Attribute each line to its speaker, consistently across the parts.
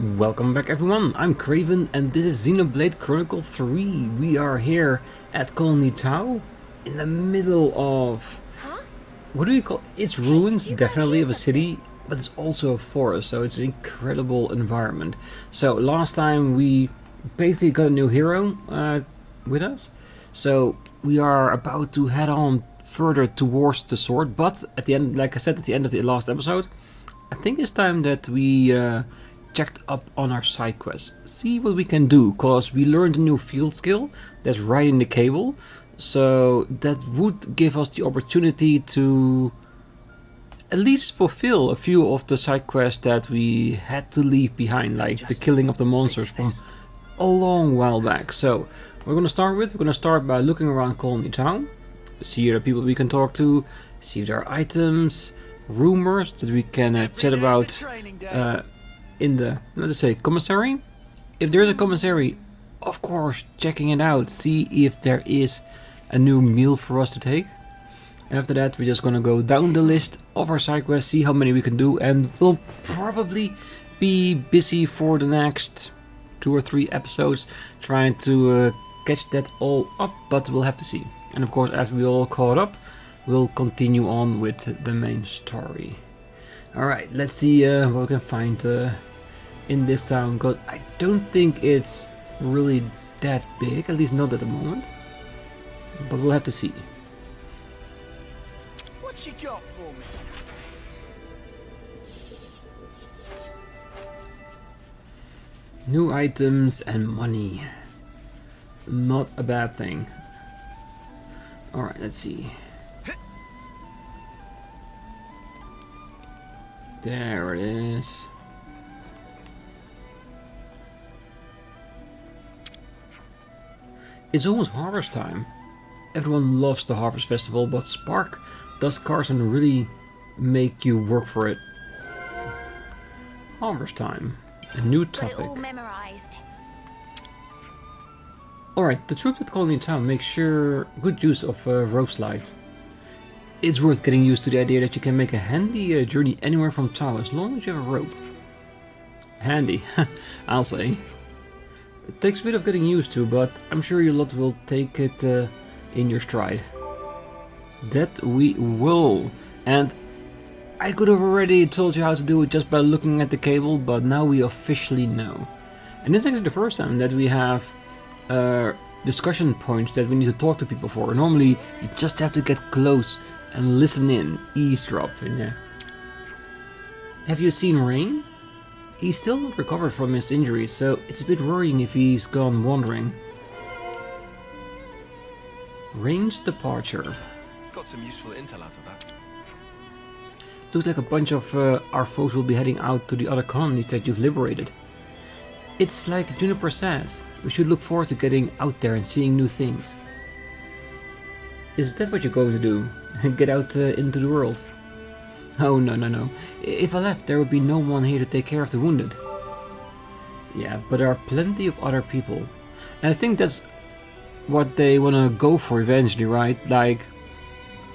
Speaker 1: Welcome back everyone, I'm Craven and this is Xenoblade Chronicles 3. We are here at Colony Tau, in the middle of... what do you call it? It's ruins, definitely, of a city, but it's also a forest, so it's an incredible environment. So last time we basically got a new hero with us, so we are about to head on further towards the sword, but at the end, like I said at the end of the last episode, I think it's time that we checked up on our side quests, see what we can do, because we learned a new field skill that's riding the cable, so that would give us the opportunity to at least fulfill a few of the side quests that we had to leave behind, like the killing of the monsters from a long while back. So we're going to start by looking around Colony Town, see the people we can talk to, see if there are items, rumors that we can chat about in the, let's say, commissary. If there's a commissary, of course, checking it out, see if there is a new meal for us to take. And after that, we're just gonna go down the list of our side quests, see how many we can do, and we'll probably be busy for the next 2 or 3 episodes trying to catch that all up, but we'll have to see. And of course, after we all caught up, we'll continue on with the main story. Alright, let's see what we can find in this town, because I don't think it's really that big, at least not at the moment. But we'll have to see.
Speaker 2: What you got for me?
Speaker 1: New items and money. Not a bad thing. Alright, let's see. There it is. It's almost harvest time. Everyone loves the harvest festival, but Spark does Carson really make you work for it. Harvest time. A new topic. Alright, the troops at Colony Town make sure good use of rope slides. It's worth getting used to the idea that you can make a handy journey anywhere from Tau as long as you have a rope. Handy, I'll say. It takes a bit of getting used to, but I'm sure your lot will take it in your stride. That we will. And I could have already told you how to do it just by looking at the cable, but now we officially know. And this is actually the first time that we have discussion points that we need to talk to people for. Normally you just have to get close and listen in, eavesdrop in there. Have you seen Rain? He's still not recovered from his injuries, so it's a bit worrying if he's gone wandering. Rain's departure.
Speaker 3: Got some useful intel out of that.
Speaker 1: Looks like a bunch of our folks will be heading out to the other colonies that you've liberated. It's like Juniper says, we should look forward to getting out there and seeing new things. Is that what you're going to do? Get out into the world? Oh no. If I left, there would be no one here to take care of the wounded. Yeah, but there are plenty of other people. And I think that's what they want to go for eventually, right? Like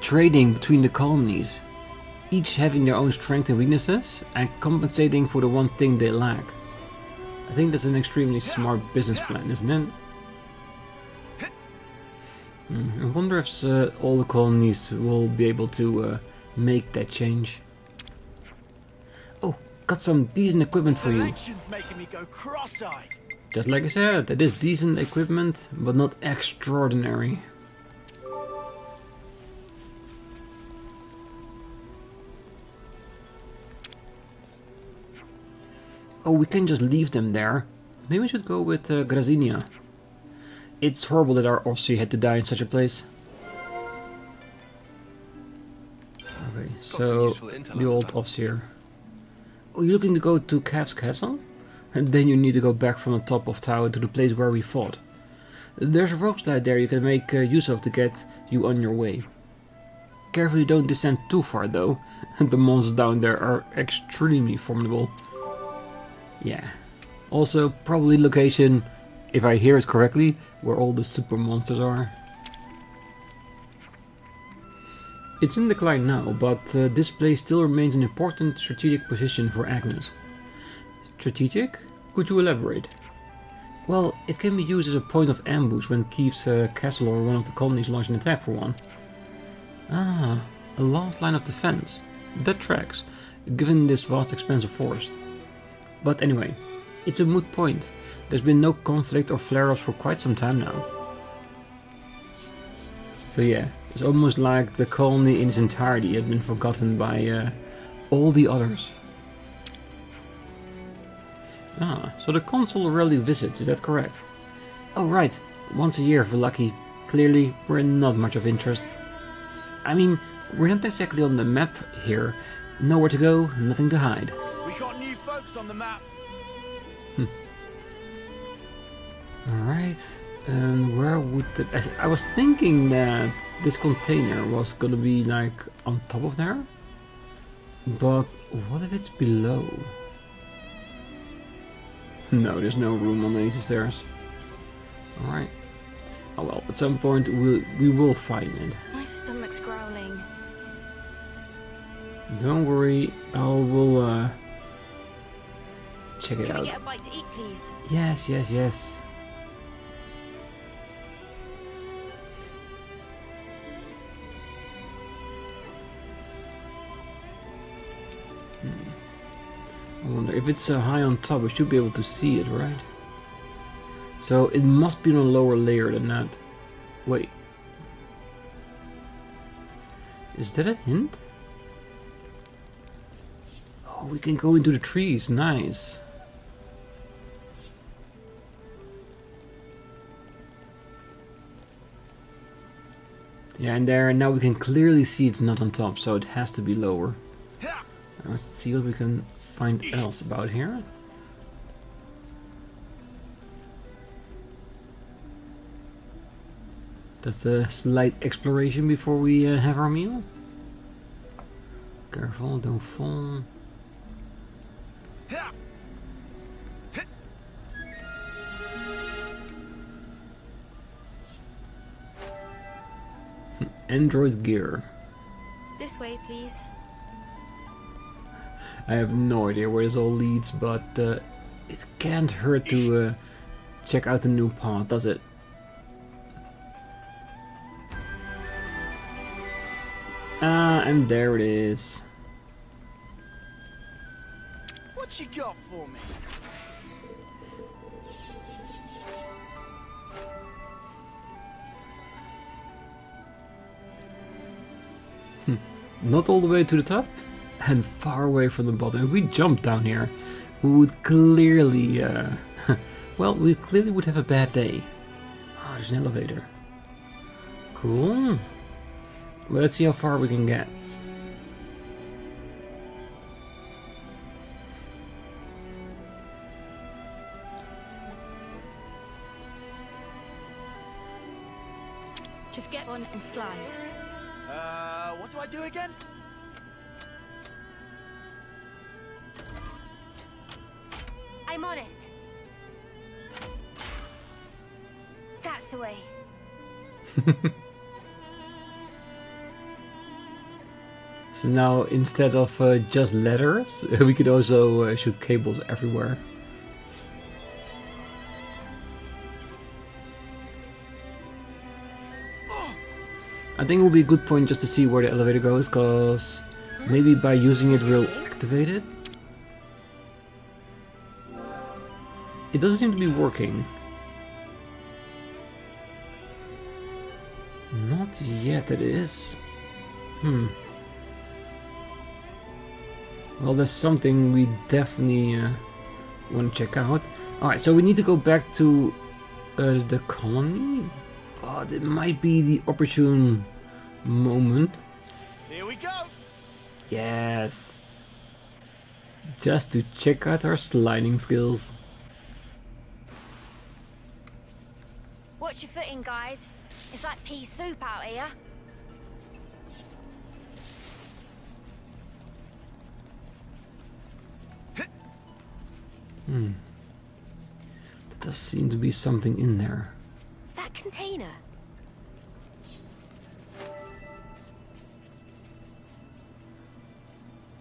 Speaker 1: trading between the colonies, each having their own strengths and weaknesses and compensating for the one thing they lack. I think that's an extremely smart business plan, isn't it? I wonder if all the colonies will be able to make that change. Oh, got some decent equipment for you.
Speaker 2: Making me go cross-eyed.
Speaker 1: Just like I said, it is decent equipment, but not extraordinary. Oh, we can just leave them there. Maybe we should go with Grazinia. It's horrible that our off-seer had to die in such a place. Okay, so the old off-seer. Oh, you're looking to go to Kev's castle? And then you need to go back from the top of Tower to the place where we fought. There's a rope slide there you can make use of to get you on your way. Carefully don't descend too far though. The monsters down there are extremely formidable. Yeah. Also, probably location, if I hear it correctly, where all the super monsters are. It's in decline now, but this place still remains an important strategic position for Agnus. Strategic? Could you elaborate? Well, it can be used as a point of ambush when Keves' castle or one of the colonies launch an attack for one. Ah, a last line of defense. That tracks, given this vast expanse of forest. But anyway, it's a moot point. There's been no conflict or flare-ups for quite some time now. So yeah, it's almost like the colony in its entirety had been forgotten by all the others. Ah, so the consul rarely visits, is that correct? Oh right, once a year if we're lucky. Clearly, we're not much of interest. I mean, we're not exactly on the map here. Nowhere to go, nothing to hide.
Speaker 2: We got new folks on the map.
Speaker 1: Alright, and where would the... I was thinking that this container was gonna be like on top of there. But what if it's below? No, there's no room underneath the stairs. Alright. Oh well, at some point we will find it.
Speaker 4: My stomach's growling.
Speaker 1: Don't worry, we'll check it
Speaker 4: Can
Speaker 1: out.
Speaker 4: we get a bite to eat, please?
Speaker 1: Yes, yes, yes. I wonder if it's so high on top, we should be able to see it, right? So it must be on a lower layer than that. Wait. Is that a hint? Oh, we can go into the trees. Nice. Yeah, and there, now we can clearly see it's not on top, so it has to be lower. Let's see what we can find else about here. That's a slight exploration before we have our meal. Careful, don't fall. Android gear.
Speaker 4: This way, please.
Speaker 1: I have no idea where this all leads, but it can't hurt to check out the new path, does it? Ah, and there it is.
Speaker 2: What you got for me?
Speaker 1: Not all the way to the top, and far away from the bottom. If we jumped down here, we would clearly, well, we clearly would have a bad day. Oh, there's an elevator. Cool. Well, let's see how far we can get.
Speaker 4: Just get on and slide.
Speaker 2: What do I do again?
Speaker 4: I'm on it. That's the way.
Speaker 1: So now, instead of just letters, we could also shoot cables everywhere. I think it will be a good point just to see where the elevator goes, because maybe by using it we'll activate it. It doesn't seem to be working. Not yet it is. Well, there's something we definitely want to check out. Alright, so we need to go back to the colony. But it might be the opportune moment.
Speaker 2: Here we go.
Speaker 1: Yes. Just to check out our sliding skills.
Speaker 4: Watch your footing, guys. It's like pea soup out here.
Speaker 1: There does seem to be something in there.
Speaker 4: That container.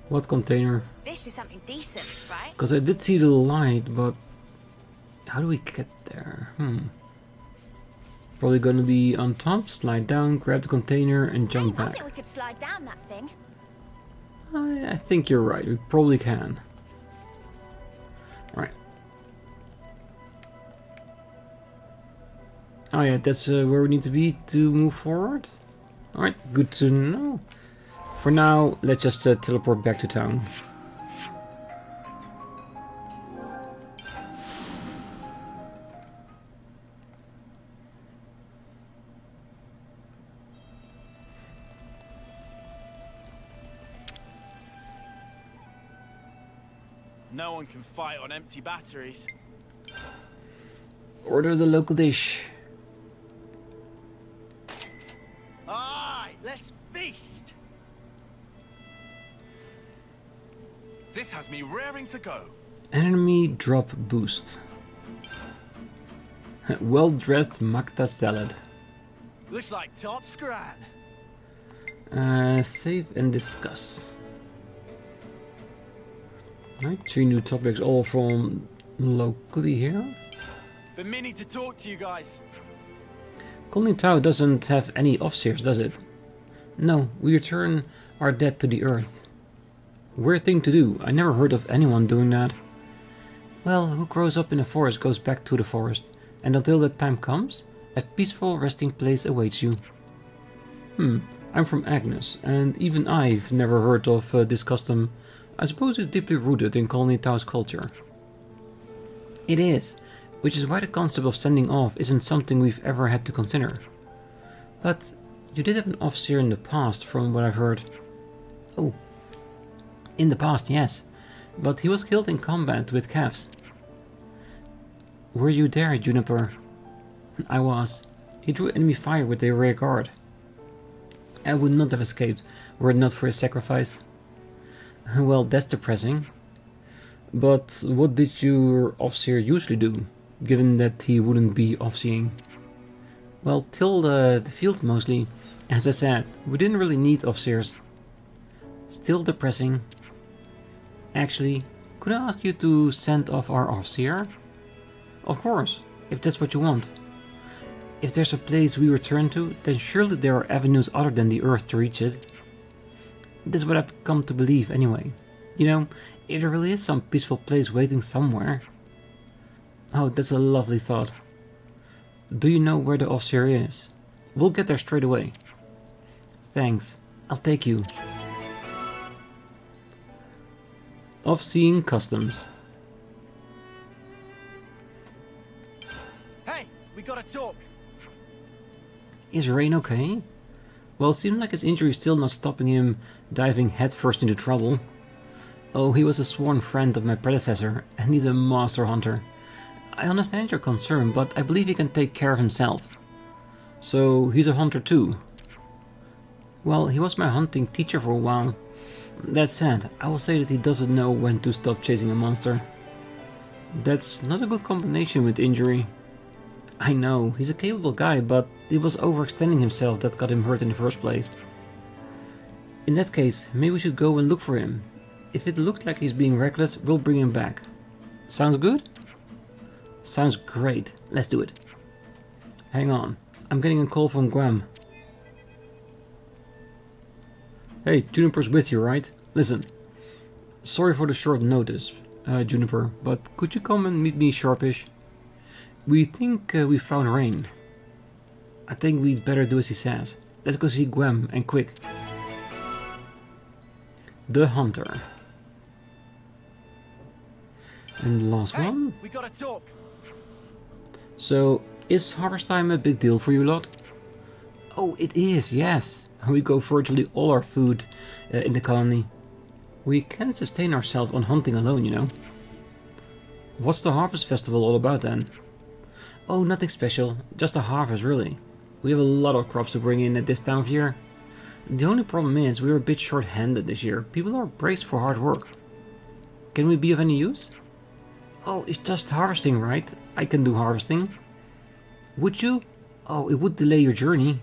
Speaker 1: What container?
Speaker 4: This is something decent, right?
Speaker 1: Because I did see the light, but How do we get there? Probably gonna be on top, slide down, grab the container, and jump
Speaker 4: I
Speaker 1: back.
Speaker 4: think we could slide down that thing.
Speaker 1: I think you're right, we probably can. Right. Oh yeah, that's where we need to be to move forward. Alright, good to know. For now, let's just teleport back to town.
Speaker 2: No one can fight on empty batteries.
Speaker 1: Order the local dish.
Speaker 2: Alright, let's feast!
Speaker 3: This has me raring to go.
Speaker 1: Enemy drop boost. Well-dressed Magda salad.
Speaker 2: Looks like top scran.
Speaker 1: Save and discuss. Right, 3 new topics, all from locally here.
Speaker 2: Been meaning to talk to you guys.
Speaker 1: Colony Tau doesn't have any off-seers, does it? No, we return our dead to the earth. Weird thing to do. I never heard of anyone doing that. Well, who grows up in a forest goes back to the forest, and until that time comes, a peaceful resting place awaits you. I'm from Agnus, and even I've never heard of this custom. I suppose it's deeply rooted in Colony Tau's culture. It is, which is why the concept of sending off isn't something we've ever had to consider. But you did have an off-seer in the past, from what I've heard. Oh, in the past, yes, but he was killed in combat with Kevs. Were you there, Juniper? I was. He drew enemy fire with the rear guard. I would not have escaped were it not for his sacrifice. Well, that's depressing. But what did your off-seer usually do, given that he wouldn't be off-seeing? Well, till the field mostly. As I said, we didn't really need off-seers. Still depressing. Actually, could I ask you to send off our off-seer? Of course, if that's what you want. If there's a place we return to, then surely there are avenues other than the Earth to reach it. That's what I've come to believe anyway. You know, if there really is some peaceful place waiting somewhere. Oh, that's a lovely thought. Do you know where the off-seer is? We'll get there straight away. Thanks, I'll take you. Off-seeing customs.
Speaker 2: Hey, we gotta talk.
Speaker 1: Is Rain okay? Well, it seems like his injury is still not stopping him diving headfirst into trouble. Oh, he was a sworn friend of my predecessor, and he's a master hunter. I understand your concern, but I believe he can take care of himself. So, he's a hunter too? Well, he was my hunting teacher for a while. That said, I will say that he doesn't know when to stop chasing a monster. That's not a good combination with injury. I know, he's a capable guy, but it was overextending himself that got him hurt in the first place. In that case, maybe we should go and look for him. If it looked like he's being reckless, we'll bring him back. Sounds good? Sounds great. Let's do it. Hang on, I'm getting a call from Guam. Hey, Juniper's with you, right? Listen, sorry for the short notice, Juniper, but could you come and meet me sharpish? We think we found Rain. I think we'd better do as he says. Let's go see Guam, and quick. The Hunter. And the last one.
Speaker 2: We gotta talk.
Speaker 1: So, is harvest time a big deal for you lot? Oh, it is, yes. We grow virtually all our food in the colony. We can't sustain ourselves on hunting alone, you know. What's the harvest festival all about then? Oh, nothing special, just a harvest really. We have a lot of crops to bring in at this time of year. The only problem is we're a bit short-handed this year. People are braced for hard work. Can we be of any use? Oh, it's just harvesting, right? I can do harvesting. Would you? Oh, it would delay your journey.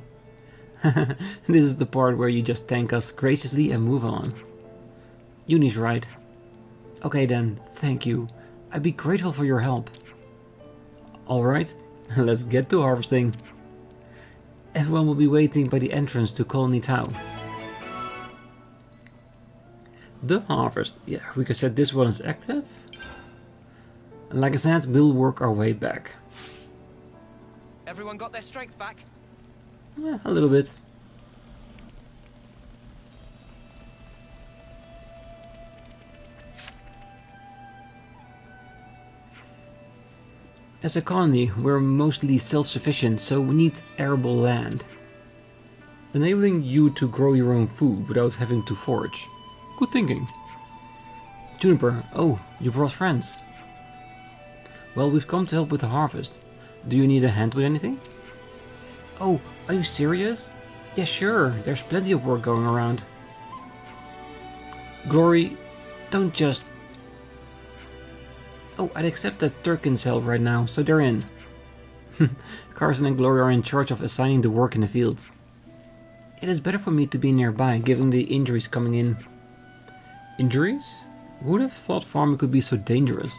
Speaker 1: This is the part where you just thank us graciously and move on. Eunie's right. Okay then, thank you. I'd be grateful for your help. Alright, let's get to harvesting. Everyone will be waiting by the entrance to Colony Tau. The harvest. Yeah, we can set this one as active. And like I said, we'll work our way back.
Speaker 5: Everyone got their strength back?
Speaker 1: Yeah, a little bit. As a colony, we're mostly self-sufficient, so we need arable land, enabling you to grow your own food without having to forage. Good thinking. Juniper, oh, you brought friends. Well, we've come to help with the harvest. Do you need a hand with anything? Oh, are you serious? Yeah, sure, there's plenty of work going around. Glory, don't just... Oh, I'd accept that Turkin's help right now, so they're in. Carson and Glory are in charge of assigning the work in the fields. It is better for me to be nearby, given the injuries coming in. Injuries? Who would have thought farming could be so dangerous?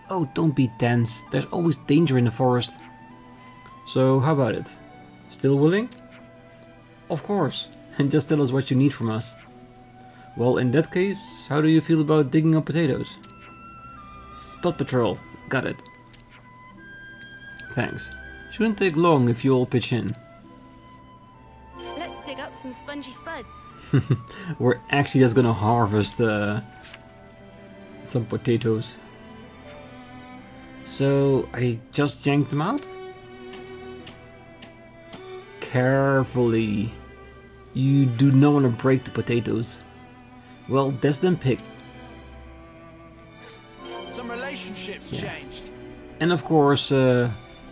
Speaker 1: Oh, don't be tense. There's always danger in the forest. So, how about it? Still willing? Of course. And just tell us what you need from us. Well, in that case, how do you feel about digging up potatoes? Spot patrol. Got it. Thanks. Shouldn't take long if you all pitch in.
Speaker 4: Let's dig up some spongy spuds.
Speaker 1: We're actually just gonna harvest some potatoes. So, I just yanked them out? Carefully. You do not want to break the potatoes. Well, that's them picked.
Speaker 2: Some relationships changed.
Speaker 1: And of course,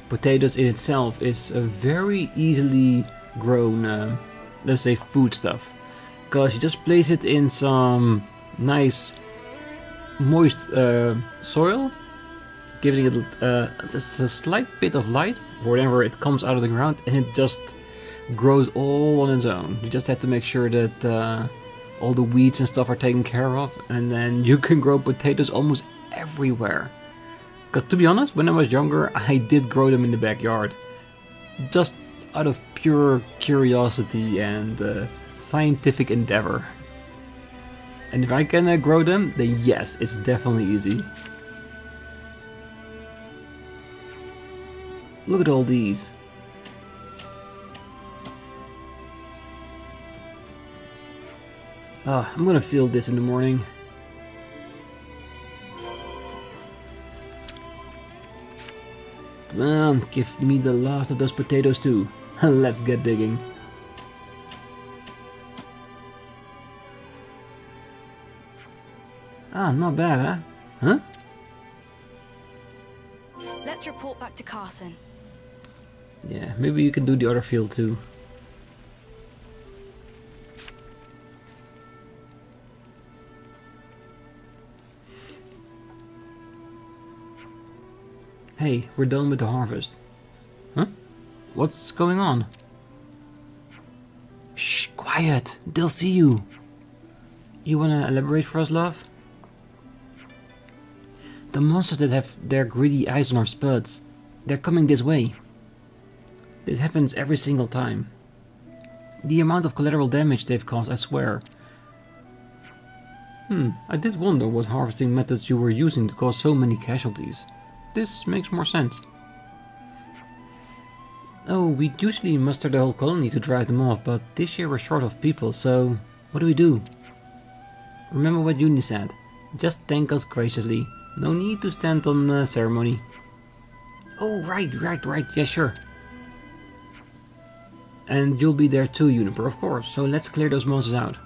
Speaker 1: potatoes in itself is a very easily grown, let's say, foodstuff. Because you just place it in some nice moist soil, giving it just a slight bit of light whenever it comes out of the ground, and it just grows all on its own. You just have to make sure that all the weeds and stuff are taken care of, and then you can grow potatoes almost everywhere. Because to be honest, when I was younger, I did grow them in the backyard. Just out of pure curiosity and scientific endeavor. And if I can grow them, then yes, it's definitely easy. Look at all these. Ah, I'm gonna feel this in the morning. Come on, give me the last of those potatoes too. Let's get digging. Ah, not bad, huh?
Speaker 4: Let's report back to Carson.
Speaker 1: Yeah, maybe you can do the other field too. Hey, we're done with the harvest. Huh? What's going on? Shh, quiet! They'll see you! You wanna elaborate for us, love? The monsters that have their greedy eyes on our spuds, they're coming this way. This happens every single time. The amount of collateral damage they've caused, I swear. I did wonder what harvesting methods you were using to cause so many casualties. This makes more sense. Oh, we usually muster the whole colony to drive them off, but this year we're short of people, so what do we do? Remember what Eunie said. Just thank us graciously. No need to stand on ceremony. Oh, right, yeah, sure. And you'll be there too, Juniper, of course, so let's clear those monsters out.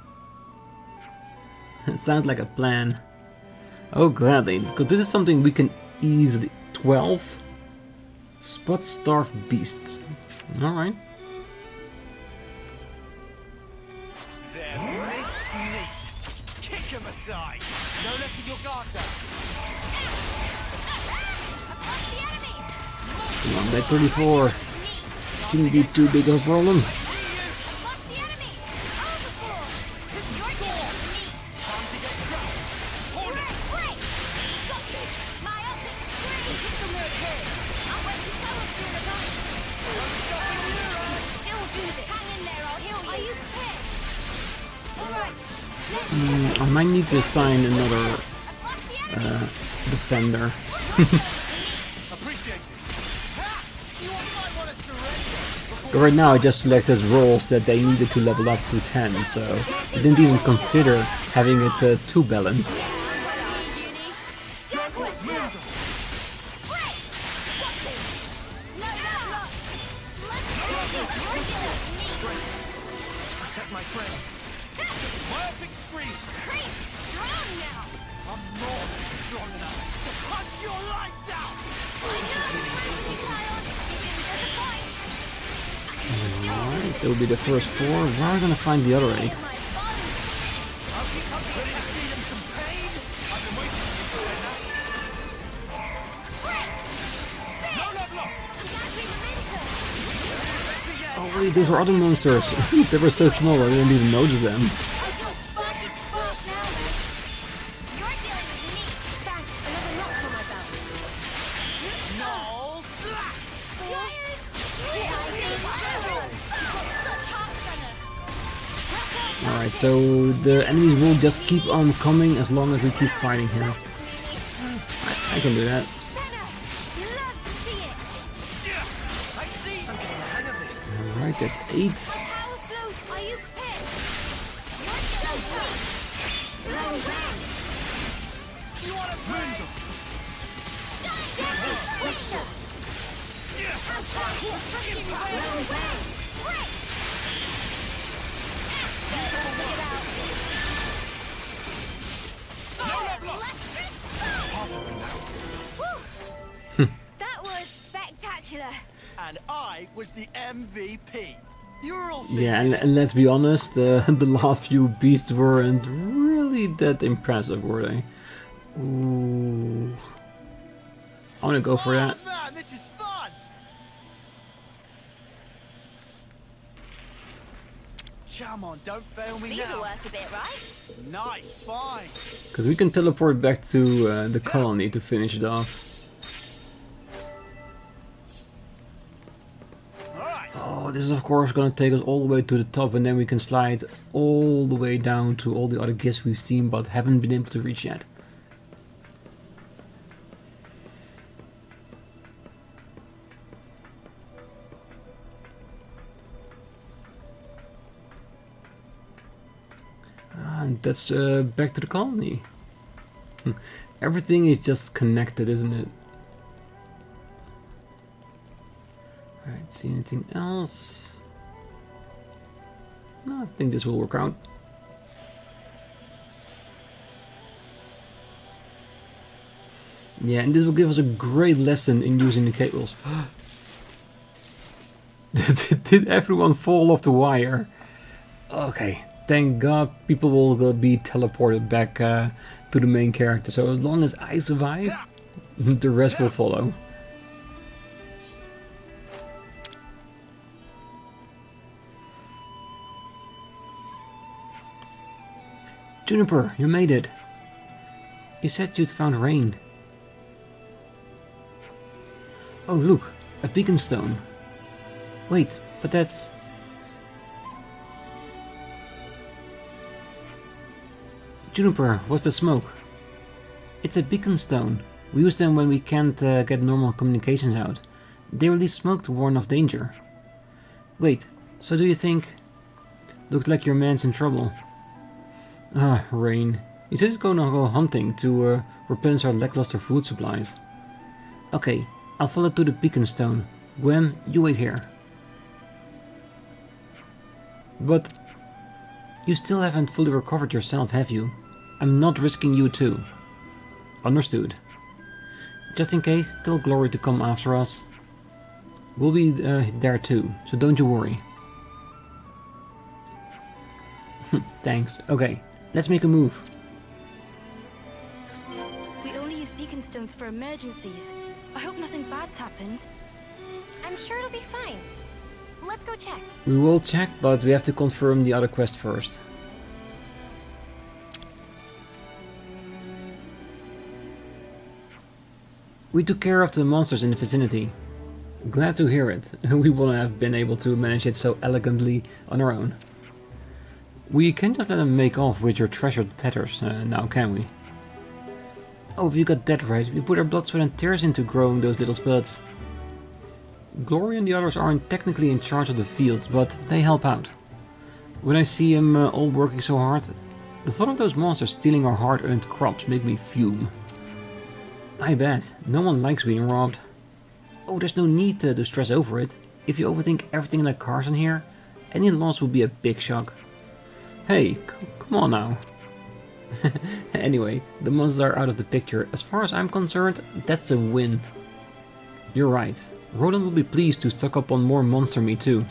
Speaker 1: It sounds like a plan. Oh, gladly, because this is something we can easily... 12 spot-starved beasts. Alright.
Speaker 2: They're neat. Kick them aside. No letting your guard down.
Speaker 1: Come on, that 34. Shouldn't be too big of a problem. I might need to assign another defender. But right now I just selected roles that they needed to level up to 10, so I didn't even consider having it too balanced. Alright, it'll be the first 4. Where are we gonna find the other 8? Oh wait, those were other monsters. They were so small I didn't even notice them. Alright, so the enemies will just keep on coming as long as we keep fighting here. I can do that. Alright, that's 8.
Speaker 4: That was spectacular.
Speaker 2: And I was the MVP. You were all
Speaker 1: Yeah, and let's be honest, the last few beasts weren't really that impressive, were they? Ooh. I wanna go for that.
Speaker 2: Man, this is fun. Come on, don't fail me
Speaker 4: These are
Speaker 2: now.
Speaker 4: worth a bit, right?
Speaker 2: Nice, fine.
Speaker 1: Because we can teleport back to the colony to finish it off.
Speaker 2: Alright.
Speaker 1: Oh, this is of course gonna take us all the way to the top, and then we can slide all the way down to all the other gifts we've seen but haven't been able to reach yet. And that's back to the colony. Everything is just connected, isn't it? Alright, see anything else? No, I think this will work out. Yeah, and this will give us a great lesson in using the cables. Did everyone fall off the wire? Okay. Thank God people will be teleported back to the main character. So as long as I survive, the rest will follow. Juniper, you made it. You said you'd found rain. Oh look, a beacon stone. Wait, but that's... Juniper, what's the smoke? It's a beacon stone. We use them when we can't get normal communications out. They release smoke to warn of danger. Wait, so do you think... Looks like your man's in trouble. Ah, Rain. He said he's gonna go hunting to replenish our lackluster food supplies. Okay, I'll follow to the beacon stone. Gwen, you wait here. But... You still haven't fully recovered yourself, have you? I'm not risking you too. Understood. Just in case, tell Glory to come after us. We'll be there too, so don't you worry. Thanks. Okay, let's make a move.
Speaker 5: We only use beacon stones for emergencies. I hope nothing bad's happened.
Speaker 4: I'm sure it'll be fine. Let's go check.
Speaker 1: We will check, but we have to confirm the other quest first. We took care of the monsters in the vicinity. Glad to hear it. We wouldn't have been able to manage it so elegantly on our own. We can't just let them make off with your treasured tatters now, can we? Oh, if you got that right, we put our blood, sweat and tears into growing those little spuds. Glory and the others aren't technically in charge of the fields, but they help out. When I see them all working so hard, the thought of those monsters stealing our hard-earned crops make me fume. I bet, no one likes being robbed. Oh, there's no need to stress over it. If you overthink everything like Carson here, any loss will be a big shock. Hey, come on now. Anyway, the monsters are out of the picture. As far as I'm concerned, that's a win. You're right. Roland will be pleased to stock up on more monster meat too.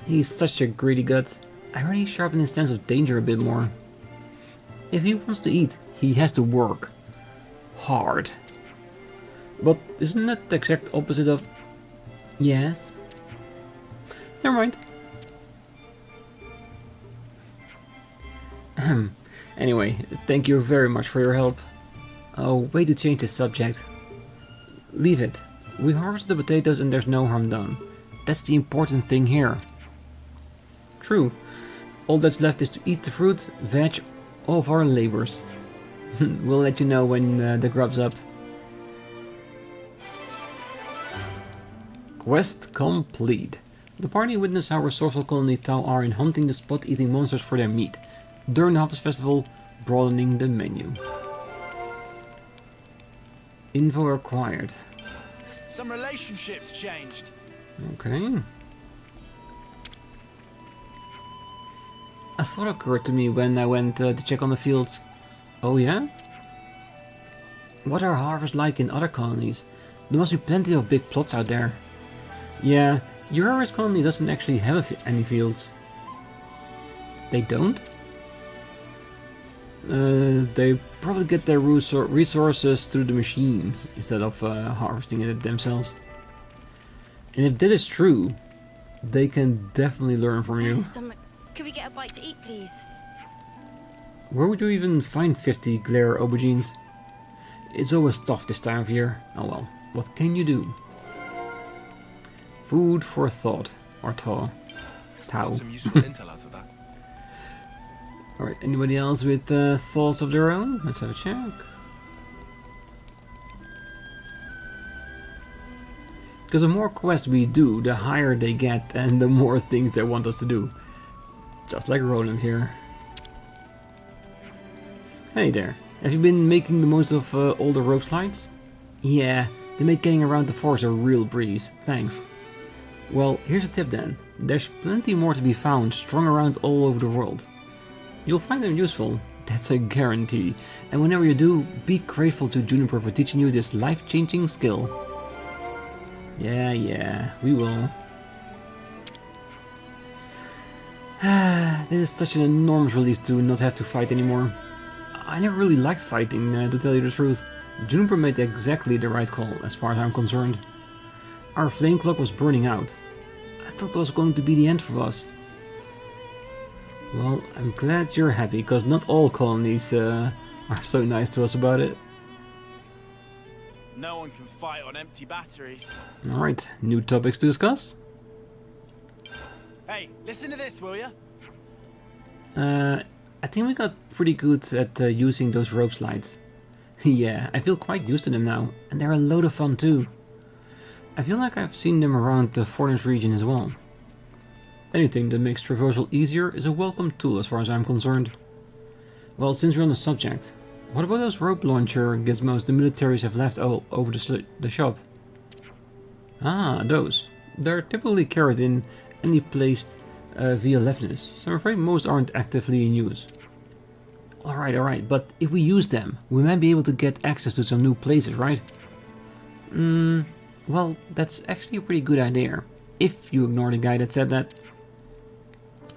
Speaker 1: He's such a greedy gut. I already sharpened his sense of danger a bit more. If he wants to eat, he has to work. Hard. But isn't that the exact opposite of... Yes? Never mind. Anyway, thank you very much for your help. Oh, way to change the subject. Leave it. We harvest the potatoes and there's no harm done. That's the important thing here. True. All that's left is to eat the fruit, veg, all of our labors. We'll let you know when the grub's up. Quest complete. The party witnessed how resourceful Colony Tau are in hunting the spot-eating monsters for their meat. During the Harvest Festival, broadening the menu. Info acquired.
Speaker 2: Some relationships changed.
Speaker 1: Okay. A thought occurred to me when I went to check on the fields. Oh yeah? What are harvests like in other colonies? There must be plenty of big plots out there. Yeah, your average colony doesn't actually have any fields. They don't? They probably get their resources through the machine instead of harvesting it themselves. And if that is true, they can definitely learn from you.
Speaker 5: My stomach. Could we get a bite to eat, please?
Speaker 1: Where would you even find 50 glare aubergines? It's always tough this time of year. Oh well, what can you do? Food for thought, or Tau.
Speaker 3: Got some useful intel out of that.
Speaker 1: Alright, anybody else with thoughts of their own? Let's have a check. Because the more quests we do, the higher they get and the more things they want us to do. Just like Roland here. Hey there, have you been making the most of all the rope slides? Yeah, they make getting around the forest a real breeze, thanks. Well, here's a tip then. There's plenty more to be found strung around all over the world. You'll find them useful, that's a guarantee. And whenever you do, be grateful to Juniper for teaching you this life-changing skill. Yeah, we will. This is such an enormous relief to not have to fight anymore. I never really liked fighting, to tell you the truth. Juniper made exactly the right call, as far as I'm concerned. Our flame clock was burning out. I thought it was going to be the end for us. Well, I'm glad you're happy, because not all colonies are so nice to us about it.
Speaker 2: No one can fight on empty batteries.
Speaker 1: Alright, new topics to discuss?
Speaker 2: Hey, listen to this, will ya?
Speaker 1: I think we got pretty good at using those rope slides. Yeah, I feel quite used to them now, and they're a load of fun too. I feel like I've seen them around the Forest region as well. Anything that makes traversal easier is a welcome tool as far as I'm concerned. Well, since we're on the subject, what about those rope launcher gizmos the militaries have left all over the shop? Ah, those. They're typically carried in any placed via leftness, so I'm afraid most aren't actively in use. Alright, but if we use them, we might be able to get access to some new places, right? Well, that's actually a pretty good idea, if you ignore the guy that said that.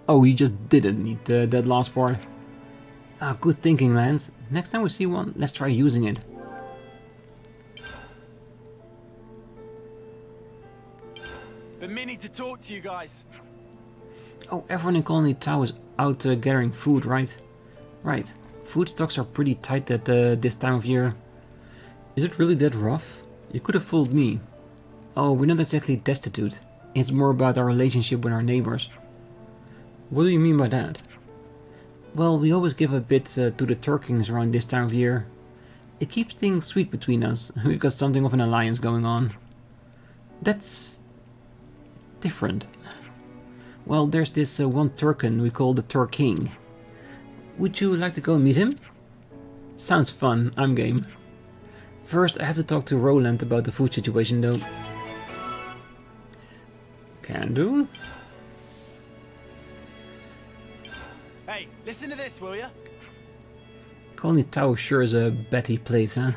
Speaker 1: Oh, he just didn't need that last part. Ah, good thinking, Lanz. Next time we see one, let's try using it.
Speaker 2: Been meaning to talk to you guys.
Speaker 1: Oh, everyone in Colony Tau is out gathering food, right? Right. Food stocks are pretty tight at this time of year. Is it really that rough? You could have fooled me. Oh, we're not exactly destitute. It's more about our relationship with our neighbors. What do you mean by that? Well, we always give a bit to the Turkings around this time of year. It keeps things sweet between us. We've got something of an alliance going on. That's different. Well, there's this one Turken we call the Turking. Would you like to go meet him? Sounds fun, I'm game. First, I have to talk to Roland about the food situation though. Can do.
Speaker 2: Hey, listen to this, will ya?
Speaker 1: Colony Tau sure is a batty place, huh?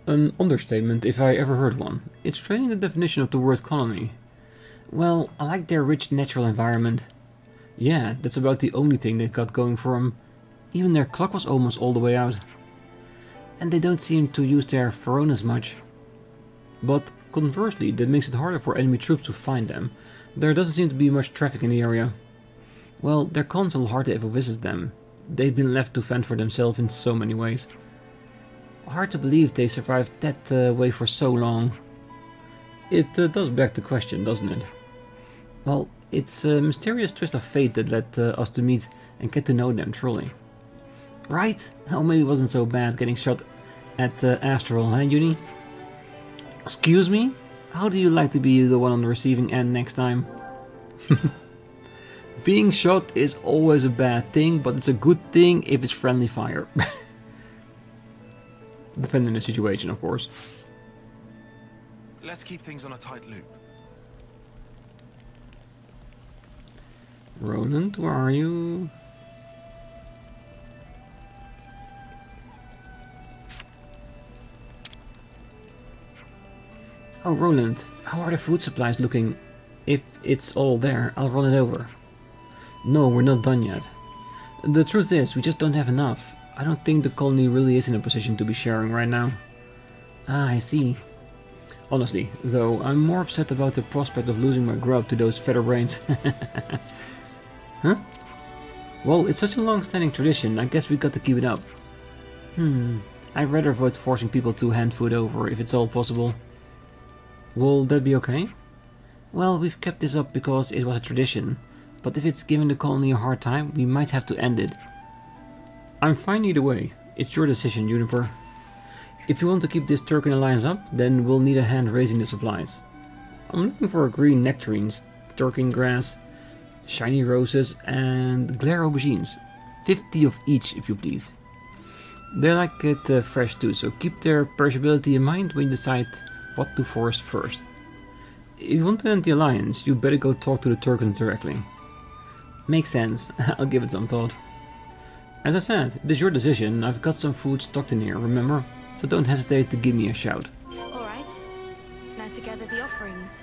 Speaker 1: An understatement if I ever heard one. It's training the definition of the word colony. Well, I like their rich natural environment. Yeah, that's about the only thing they've got going for them. Even their clock was almost all the way out. And they don't seem to use their Feronas much. But conversely, that makes it harder for enemy troops to find them. There doesn't seem to be much traffic in the area. Well, their consul hardly ever visits them. They've been left to fend for themselves in so many ways. Hard to believe they survived that way for so long. It does beg the question, doesn't it? Well, it's a mysterious twist of fate that led us to meet and get to know them truly. Right? Oh, maybe it wasn't so bad getting shot at Astral, huh, Eunie? Excuse me? How do you like to be the one on the receiving end next time? Being shot is always a bad thing, but it's a good thing if it's friendly fire. Depending on the situation, of course.
Speaker 3: Let's keep things on a tight loop.
Speaker 1: Roland, where are you? Oh, Roland, how are the food supplies looking? If it's all there, I'll run it over. No, we're not done yet. The truth is, we just don't have enough. I don't think the colony really is in a position to be sharing right now. Ah, I see. Honestly, though, I'm more upset about the prospect of losing my grub to those feather brains. Huh? Well, it's such a long-standing tradition, I guess we got to keep it up. I'd rather avoid forcing people to hand food over if it's all possible. Will that be okay? Well, we've kept this up because it was a tradition, but if it's giving the colony a hard time, we might have to end it. I'm fine either way. It's your decision, Juniper. If you want to keep this Turken alliance up, then we'll need a hand raising the supplies. I'm looking for green nectarines, Turken grass, shiny roses, and glare aubergines. 50 of each, if you please. They like it fresh too, so keep their perishability in mind when you decide what to forest first. If you want to end the alliance, you better go talk to the Turkens directly. Makes sense. I'll give it some thought. As I said, it is your decision. I've got some food stocked in here, remember? So don't hesitate to give me a shout.
Speaker 5: Alright. Now to gather the offerings.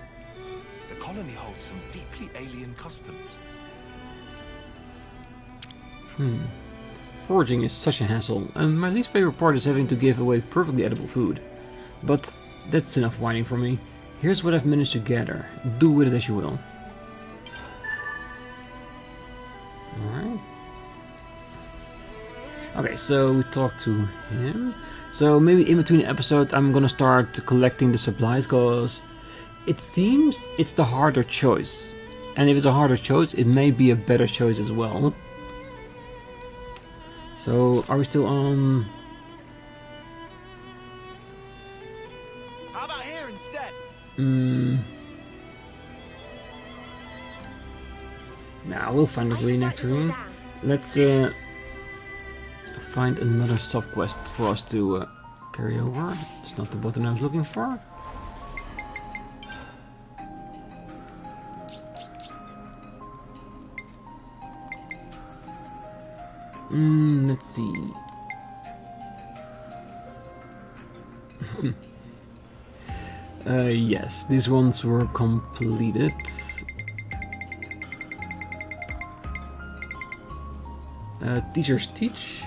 Speaker 3: The colony holds some deeply alien customs.
Speaker 1: Foraging is such a hassle, and my least favorite part is having to give away perfectly edible food. But that's enough whining for me. Here's what I've managed to gather. Do with it as you will. Alright. Okay, so we talked to him. So maybe in between episodes I'm gonna start collecting the supplies, because it seems it's the harder choice. And if it's a harder choice, it may be a better choice as well. So, are we still on...
Speaker 2: How about here instead?
Speaker 1: Nah, we'll find a green nectarine. Let's find another sub-quest for us to carry over. It's not the button I was looking for. Let's see. Yes, these ones were completed. Teachers teach.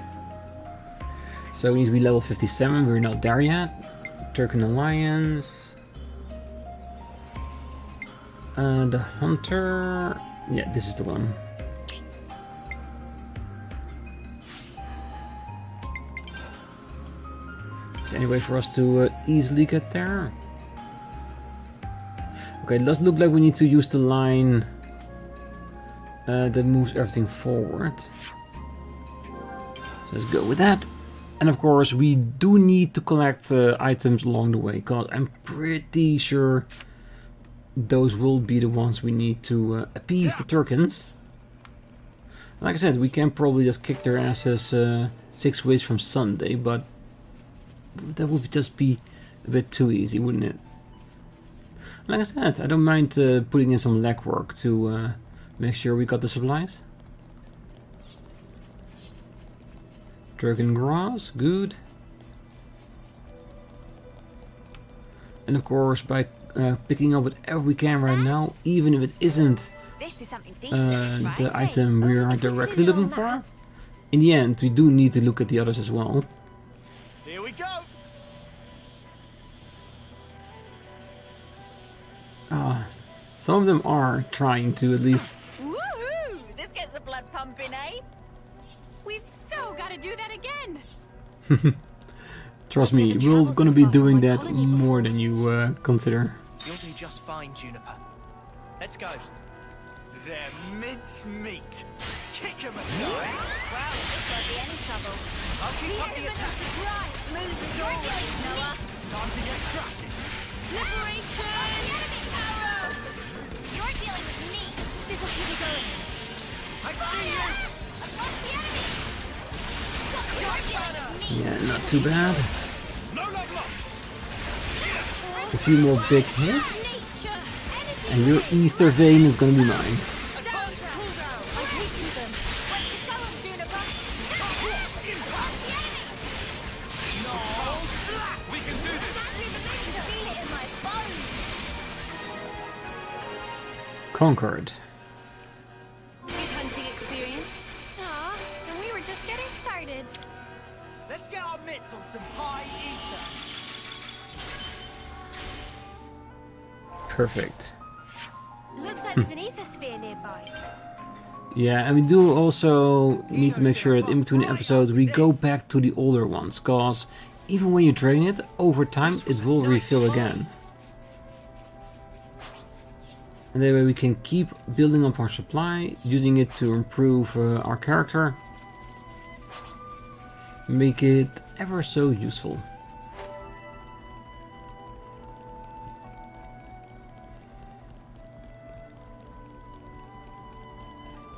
Speaker 1: So we need to be level 57, we're not there yet. Turken Alliance. The Hunter. Yeah, this is the one. Is there any way for us to easily get there? Okay, it does look like we need to use the line that moves everything forward. Let's go with that. And of course we do need to collect items along the way, because I'm pretty sure those will be the ones we need to appease the Turkins. Like I said, we can probably just kick their asses 6 weeks from Sunday, but that would just be a bit too easy, wouldn't it? Like I said, I don't mind putting in some legwork to make sure we got the supplies. Dragon grass, good. And of course, by picking up whatever we can right now, even if it isn't
Speaker 4: This is something decent,
Speaker 1: the
Speaker 4: right?
Speaker 1: item we are directly looking for, in the end we do need to look at the others as well.
Speaker 2: Here we go.
Speaker 1: Some of them are trying to at least.
Speaker 4: Woohoo! This gets the blood pumping, eh?
Speaker 5: We've so got to do that again.
Speaker 1: Trust me, we're gonna be doing that more than you consider.
Speaker 2: You'll do just fine, Juniper. Let's go. They're mince meat. Kick 'em aside.
Speaker 4: Wow, this won't be any trouble.
Speaker 2: I'll keep up the attack.
Speaker 4: Smooth as always, Noah.
Speaker 2: Time to get cracking.
Speaker 5: Liberation!
Speaker 4: You're dealing with me. This will keep you going.
Speaker 2: I see you.
Speaker 4: Across the enemy. You're dealing with me.
Speaker 1: Yeah, not too bad.
Speaker 2: No love lost.
Speaker 1: A few more big hits,
Speaker 5: Nature!
Speaker 1: and your ether vein is gonna be mine.
Speaker 5: I've weakened them.
Speaker 4: Wait to show 'em, Juniper. Across the enemy.
Speaker 2: No. We can do this.
Speaker 4: I can feel it in my bones.
Speaker 1: Conquered.
Speaker 5: Good hunting experience. Aw, and we were just getting started.
Speaker 2: Let's get our mitts on some high ether.
Speaker 1: Perfect.
Speaker 4: Looks like there's an ether sphere nearby.
Speaker 1: Yeah, and we do also need to make sure that in between episodes we go back to the older ones, cause even when you drain it, over time it will refill again. And that way we can keep building up our supply, using it to improve our character, make it ever so useful.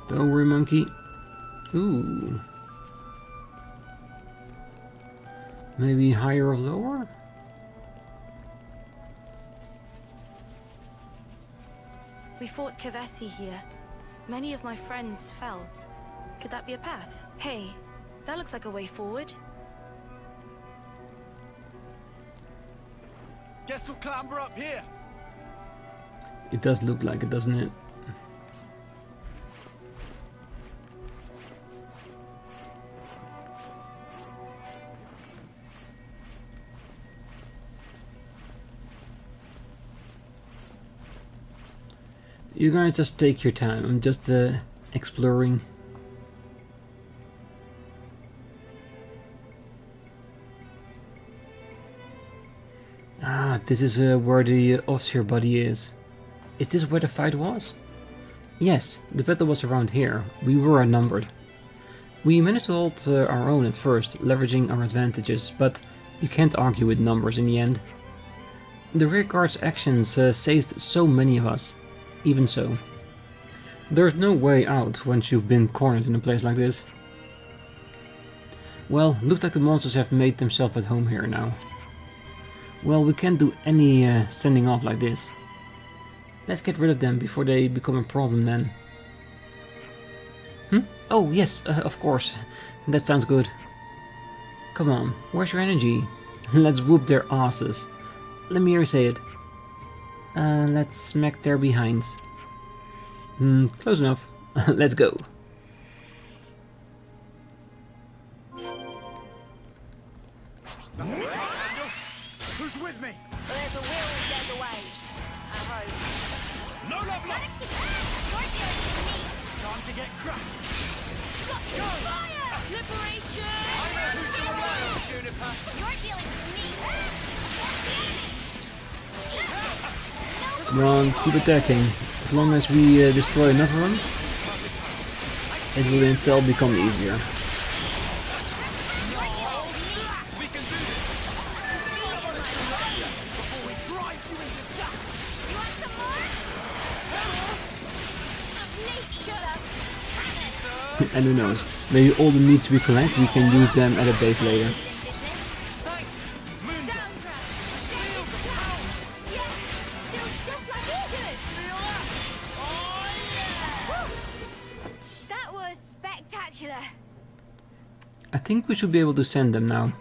Speaker 1: Don't worry, monkey. Ooh. Maybe higher or lower?
Speaker 5: We fought Kevesi here. Many of my friends fell. Could that be a path? Hey, that looks like a way forward.
Speaker 2: Guess we'll clamber up here.
Speaker 1: It does look like it, doesn't it? You guys just take your time. I'm just exploring. Ah, this is where the off-seer body is. Is this where the fight was? Yes, the battle was around here. We were outnumbered. We managed to hold our own at first, leveraging our advantages, but you can't argue with numbers in the end. The rearguard's actions saved so many of us. Even so, there's no way out once you've been cornered in a place like this. Well, looks like the monsters have made themselves at home here now. Well, we can't do any sending off like this. Let's get rid of them before they become a problem then. Oh yes, of course. That sounds good. Come on, where's your energy? Let's whoop their asses. Let me hear you say it. Let's smack their behinds. Close enough. Let's go.
Speaker 2: Who's with me?
Speaker 4: There's a will, there's a way. I hope.
Speaker 2: No love lost.
Speaker 4: You're dealing with me.
Speaker 2: Time to get cracked.
Speaker 4: Fire!
Speaker 5: Liberation!
Speaker 2: I know who to rely on, Juniper.
Speaker 4: You're dealing with me.
Speaker 1: Come on, keep attacking. As long as we destroy another one. it will in itself become easier.
Speaker 2: We can do this. Before we drive you into dust.
Speaker 4: You want some more? Shut up.
Speaker 1: And who knows, maybe all the meats we collect, we can use them at a base later.
Speaker 2: Thanks. Moon.
Speaker 4: That was spectacular.
Speaker 1: I think we should be able to send them now.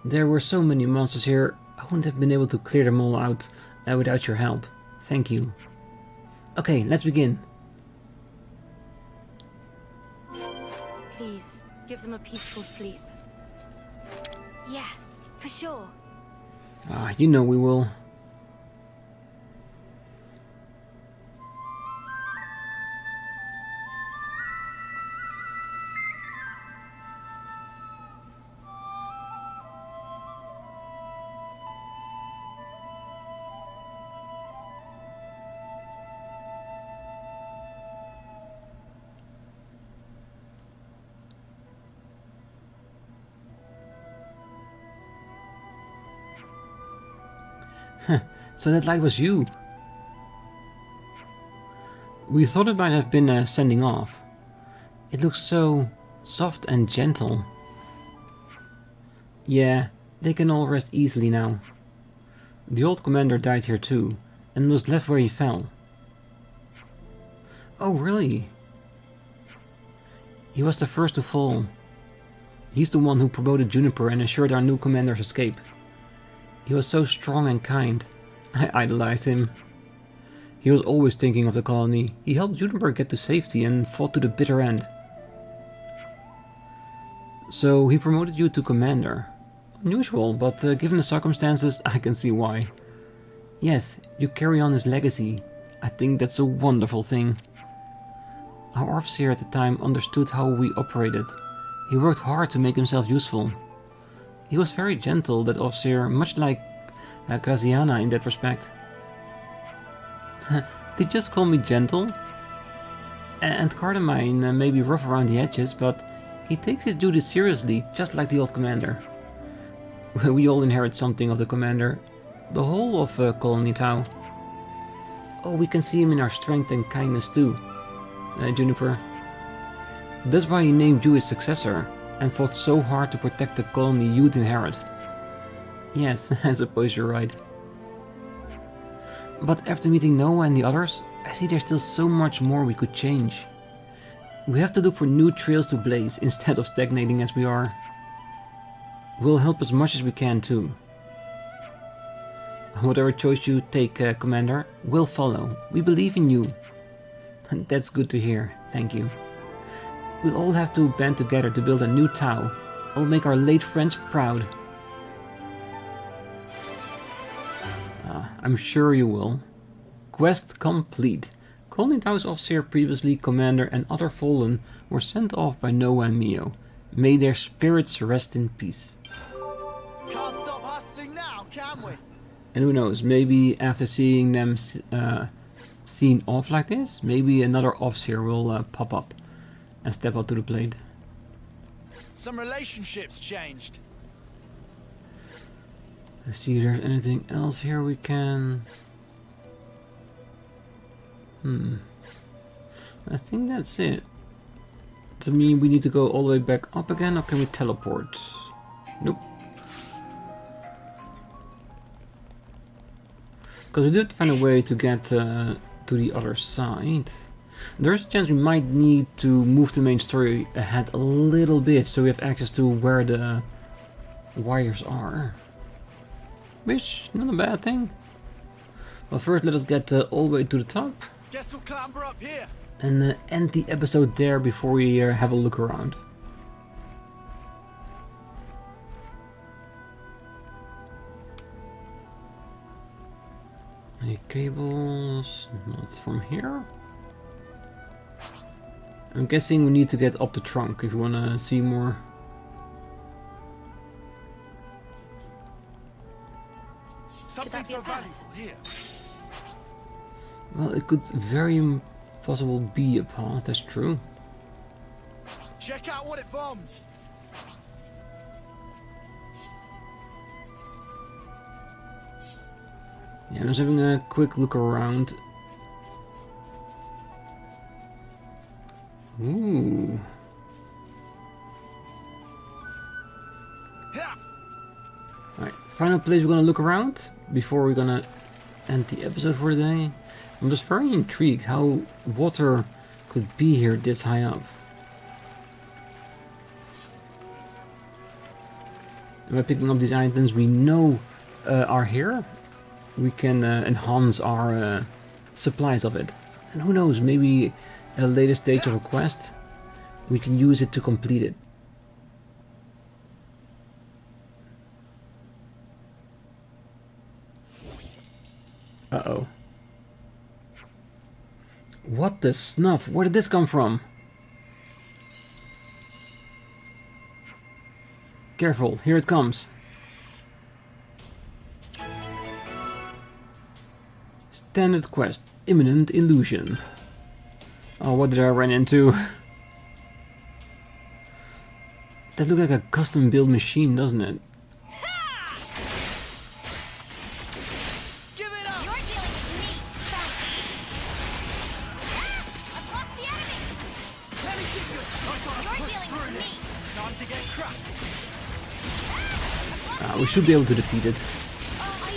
Speaker 1: There were so many monsters here, I wouldn't have been able to clear them all out without your help. Thank you. Okay, let's begin.
Speaker 5: Please, give them a peaceful sleep.
Speaker 4: Yeah, for sure.
Speaker 1: Ah, you know we will. So that light was you. We thought it might have been sending off. It looks so soft and gentle. Yeah, they can all rest easily now. The old commander died here too, and was left where he fell. Oh really? He was the first to fall. He's the one who promoted Juniper and ensured our new commander's escape. He was so strong and kind. I idolized him. He was always thinking of the colony. He helped Juniper get to safety and fought to the bitter end. So he promoted you to commander. Unusual, but given the circumstances, I can see why. Yes, you carry on his legacy. I think that's a wonderful thing. Our off-seer at the time understood how we operated. He worked hard to make himself useful. He was very gentle, that off-seer, much like Graziana in that respect. They just call me gentle. And Cardamine may be rough around the edges, but he takes his duties seriously, just like the old commander. We all inherit something of the commander. The whole of Colony Tau. Oh, we can see him in our strength and kindness too, Juniper. That's why he named you his successor, and fought so hard to protect the colony you'd inherit. Yes, I suppose you're right. But after meeting Noah and the others, I see there's still so much more we could change. We have to look for new trails to blaze instead of stagnating as we are. We'll help as much as we can too. Whatever choice you take, Commander, we'll follow. We believe in you. That's good to hear, thank you. We'll all have to band together to build a new Tau. I'll make our late friends proud. I'm sure you will. Quest complete. Colony Tau's off-seer, previously commander, and other fallen were sent off by Noah and Mio. May their spirits rest in peace.
Speaker 2: Can't stop hustling now, can we?
Speaker 1: And who knows, maybe after seeing them seen off like this, maybe another off-seer will pop up and step out to the plate.
Speaker 2: Some relationships changed.
Speaker 1: Let's see if there's anything else here we can... I think that's it. Does it mean we need to go all the way back up again, or can we teleport? Nope. Because we do have to find a way to get to the other side. There's a chance we might need to move the main story ahead a little bit, so we have access to where the wires are. Which, not a bad thing. Well, first let us get all the way to the top.
Speaker 2: Guess we'll clamber up here.
Speaker 1: And end the episode there before we have a look around. Any cables? Not from here. I'm guessing we need to get up the trunk if you want to see more.
Speaker 3: Something so valuable here.
Speaker 1: Well, it could very possible be a path, that's true.
Speaker 2: Check out what it bombs.
Speaker 1: Yeah, I'm just having a quick look around. Ooh. Alright, final place we're gonna look around before we're gonna end the episode for today. I'm just very intrigued how water could be here this high up. And by picking up these items we know are here, we can enhance our supplies of it. And who knows, maybe at a later stage of a quest we can use it to complete it. Uh-oh. What the snuff? Where did this come from? Careful, here it comes. Standard quest, imminent illusion. Oh, what did I run into? That looks like a custom built machine, doesn't it?
Speaker 2: Give it up.
Speaker 4: You're dealing with me. I've lost the enemy.
Speaker 2: Let me get you.
Speaker 4: You're dealing with me.
Speaker 2: Time to get cracked.
Speaker 1: We should be able to defeat it.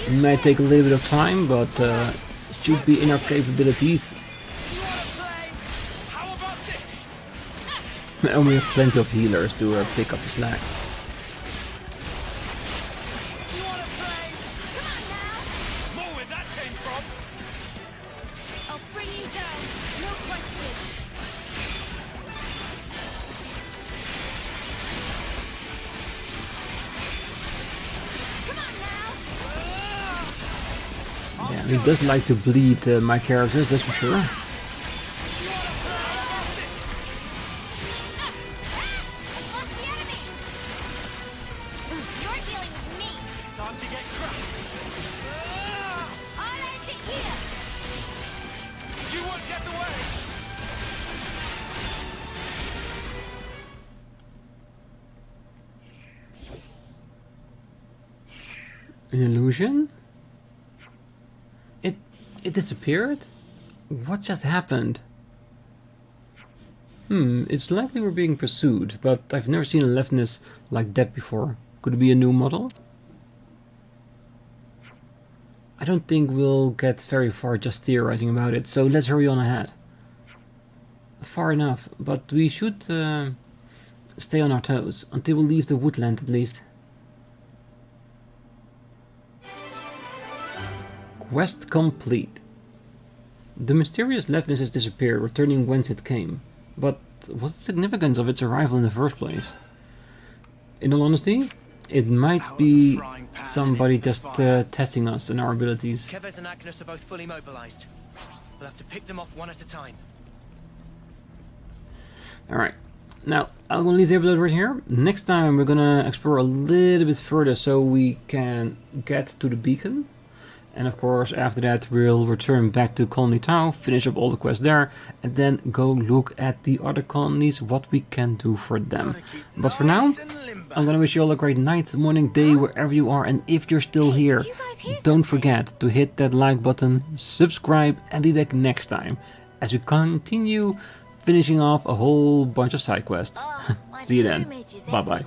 Speaker 1: It might take a little bit of time, but it should be in our capabilities.
Speaker 2: You wanna play? How about this?
Speaker 1: And we have plenty of healers to pick up the slack.
Speaker 2: You wanna play?
Speaker 4: Come on now.
Speaker 2: More where that came from.
Speaker 4: I'll bring you down. No question. Come on now.
Speaker 1: Yeah, he does like to bleed my characters, that's for sure.
Speaker 2: You wanna play?
Speaker 4: I've lost the enemy. You're dealing with me.
Speaker 2: Time to get cracked.
Speaker 4: I'll end it here.
Speaker 2: You won't get away.
Speaker 1: An illusion? It disappeared? What just happened? It's likely we're being pursued, but I've never seen a leftness like that before. Could it be a new model? I don't think we'll get very far just theorizing about it, so let's hurry on ahead. Far enough, but we should stay on our toes, until we leave the woodland at least. Quest complete. The mysterious leftness has disappeared, returning whence it came. But what's the significance of its arrival in the first place? In all honesty, it might be somebody just testing us and our abilities.
Speaker 6: Keves and Agnus are both fully mobilized. We'll have to pick them off one at a time.
Speaker 1: Alright, now I'm gonna leave the episode right here. Next time we're gonna explore a little bit further so we can get to the beacon. And of course, after that, we'll return back to Colony Tau, finish up all the quests there, and then go look at the other colonies, what we can do for them. But for now, I'm gonna wish you all a great night, morning, day, wherever you are, and if you're still here, don't forget to hit that like button, subscribe, and be back next time, as we continue finishing off a whole bunch of side quests. See you then. Bye-bye.